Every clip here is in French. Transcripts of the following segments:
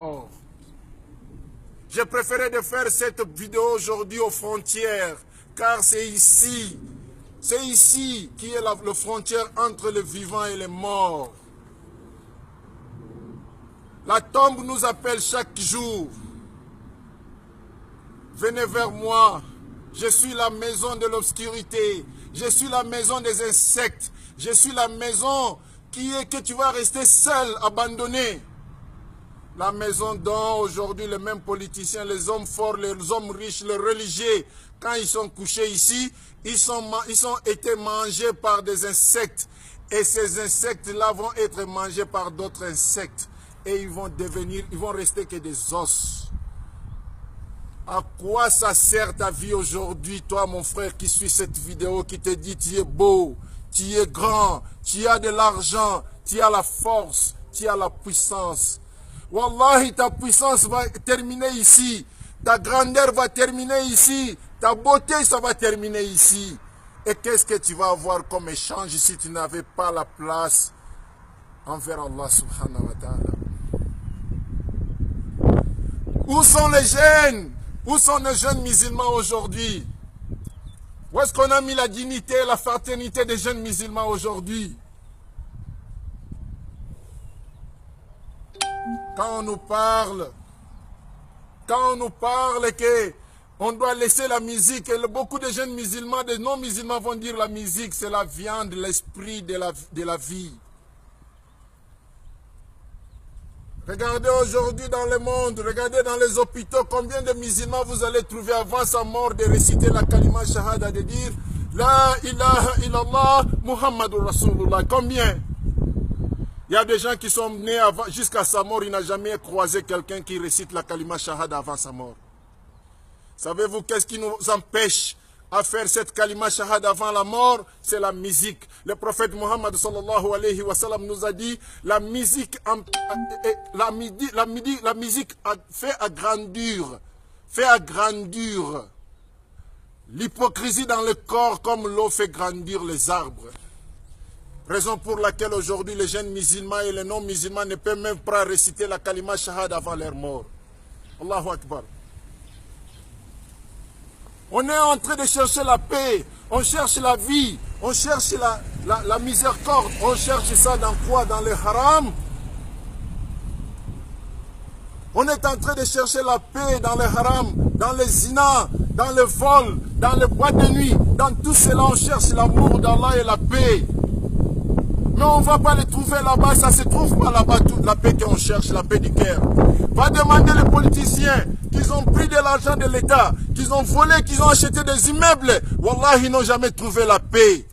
Oh. J'ai préféré de faire cette vidéo aujourd'hui aux frontières, car c'est ici qui est la frontière entre les vivants et les morts. La tombe nous appelle chaque jour. Venez vers moi. Je suis la maison de l'obscurité. Je suis la maison des insectes. Je suis la maison qui est que tu vas rester seul, abandonné. La maison dont aujourd'hui les mêmes politiciens, les hommes forts, les hommes riches, les religieux, quand ils sont couchés ici, ils ont été mangés par des insectes. Et ces insectes-là vont être mangés par d'autres insectes. Et ils vont rester que des os. À quoi ça sert ta vie aujourd'hui, toi mon frère qui suit cette vidéo, qui te dit tu es beau, tu es grand, tu as de l'argent, tu as la force, tu as la puissance. Wallahi, ta puissance va terminer ici. Ta grandeur va terminer ici. Ta beauté, ça va terminer ici. Et qu'est-ce que tu vas avoir comme échange si tu n'avais pas la place envers Allah subhanahu wa ta'ala? Où sont les jeunes? Où sont les jeunes musulmans aujourd'hui? Où est-ce qu'on a mis la dignité et la fraternité des jeunes musulmans aujourd'hui? Quand on nous parle que on doit laisser la musique, et beaucoup de jeunes musulmans, des non-musulmans vont dire la musique, c'est la viande, l'esprit de la vie. Regardez aujourd'hui dans le monde, regardez dans les hôpitaux, combien de musulmans vous allez trouver avant sa mort de réciter la kalima shahada, de dire La ilaha illallah Muhammadur Rasulullah. Combien? Il y a des gens qui sont nés jusqu'à sa mort, il n'a jamais croisé quelqu'un qui récite la kalima shahada avant sa mort. Savez-vous qu'est-ce qui nous empêche à faire cette kalima shahada avant la mort? C'est la musique. Le prophète Muhammad sallallahu alayhi wa sallam nous a dit la musique fait agrandir l'hypocrisie dans le corps comme l'eau fait grandir les arbres. Raison pour laquelle aujourd'hui les jeunes musulmans et les non-musulmans ne peuvent même pas réciter la kalima shahada avant leur mort. Allahu Akbar. On est en train de chercher la paix, on cherche la vie, on cherche la miséricorde, on cherche ça dans quoi? Dans le haram. On est en train de chercher la paix dans le haram, dans les zina, dans le vol, dans le bois de nuit, dans tout cela on cherche l'amour d'Allah et la paix. Mais on ne va pas les trouver là-bas, ça ne se trouve pas là-bas, toute la paix qu'on cherche, la paix du cœur. Va demander les politiciens qu'ils ont pris de l'argent de l'État, qu'ils ont volé, qu'ils ont acheté des immeubles. Wallah, ils n'ont jamais trouvé la paix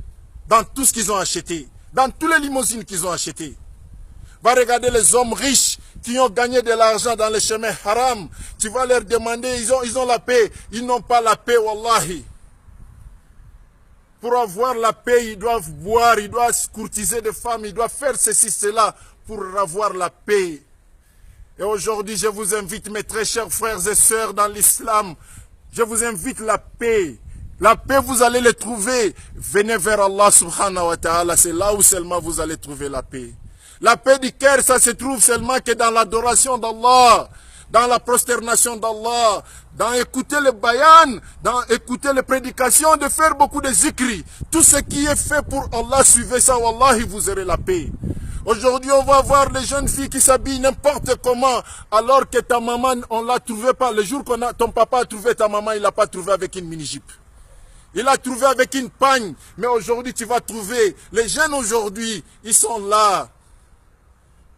dans tout ce qu'ils ont acheté, dans toutes les limousines qu'ils ont achetées. Va regarder les hommes riches qui ont gagné de l'argent dans les chemins haram. Tu vas leur demander, ils ont la paix, ils n'ont pas la paix, wallahi. Pour avoir la paix, ils doivent boire, ils doivent courtiser des femmes, ils doivent faire ceci, cela pour avoir la paix. Et aujourd'hui, je vous invite, mes très chers frères et sœurs dans l'islam, je vous invite la paix. La paix, vous allez le trouver. Venez vers Allah subhanahu wa ta'ala, c'est là où seulement vous allez trouver la paix. La paix du cœur, ça se trouve seulement que dans l'adoration d'Allah, dans la prosternation d'Allah, dans écouter le bayan, dans écouter les prédications, de faire beaucoup de zikri. Tout ce qui est fait pour Allah, suivez ça, wallahi, vous aurez la paix. Aujourd'hui, on va voir les jeunes filles qui s'habillent n'importe comment, alors que ta maman, on l'a trouvé pas. Le jour ton papa a trouvé ta maman, il l'a pas trouvé avec une mini-jupe. Il l'a trouvé avec une pagne. Mais aujourd'hui, tu vas trouver, les jeunes aujourd'hui, ils sont là.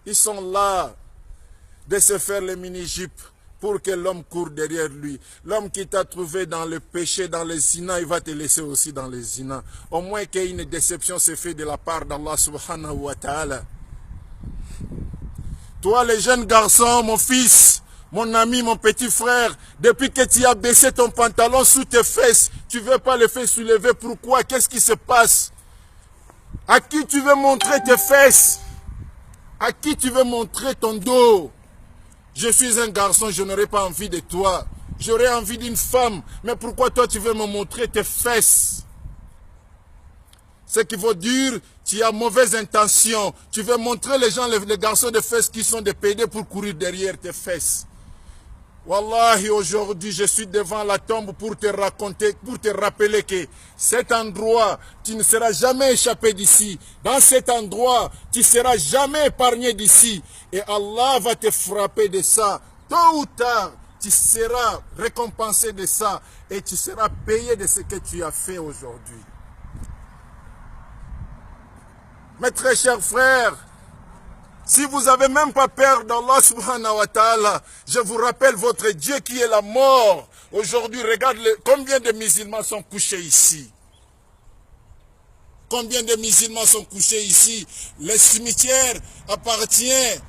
Ils sont là de se faire les mini-jupes pour que l'homme court derrière lui. L'homme qui t'a trouvé dans le péché, dans les zina, il va te laisser aussi dans les zina. Au moins qu'une déception se fait de la part d'Allah subhanahu wa ta'ala. Toi, les jeunes garçons, mon fils, mon ami, mon petit frère, depuis que tu as baissé ton pantalon sous tes fesses, tu ne veux pas les faire soulever. Pourquoi? Qu'est-ce qui se passe? À qui tu veux montrer tes fesses? À qui tu veux montrer ton dos? Je suis un garçon, je n'aurai pas envie de toi. J'aurais envie d'une femme. Mais pourquoi toi tu veux me montrer tes fesses? Ce qui veut dire, Tu as mauvaise intention. Tu veux montrer les gens, les garçons de fesses qui sont des PD pour courir derrière tes fesses. Wallahi, aujourd'hui, je suis devant la tombe pour te raconter, pour te rappeler que cet endroit, tu ne seras jamais échappé d'ici. Dans cet endroit, tu ne seras jamais épargné d'ici. Et Allah va te frapper de ça. Tôt ou tard, tu seras récompensé de ça. Et tu seras payé de ce que tu as fait aujourd'hui. Mes très chers frères, si vous n'avez même pas peur d'Allah subhanahu wa ta'ala, je vous rappelle votre Dieu qui est la mort. Aujourd'hui, regarde combien de musulmans sont couchés ici. Combien de musulmans sont couchés ici. Le cimetière appartient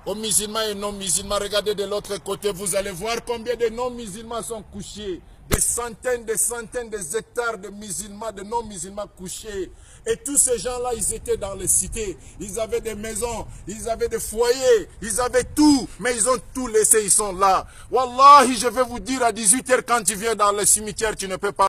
aux musulmans et non-musulmans. Regardez de l'autre côté, vous allez voir combien de non-musulmans sont couchés. Des centaines, des hectares de musulmans, de non-musulmans couchés. Et tous ces gens-là, ils étaient dans les cités. Ils avaient des maisons, ils avaient des foyers, ils avaient tout. Mais ils ont tout laissé, ils sont là. Wallahi, je vais vous dire à 18 h quand tu viens dans le cimetière, tu ne peux pas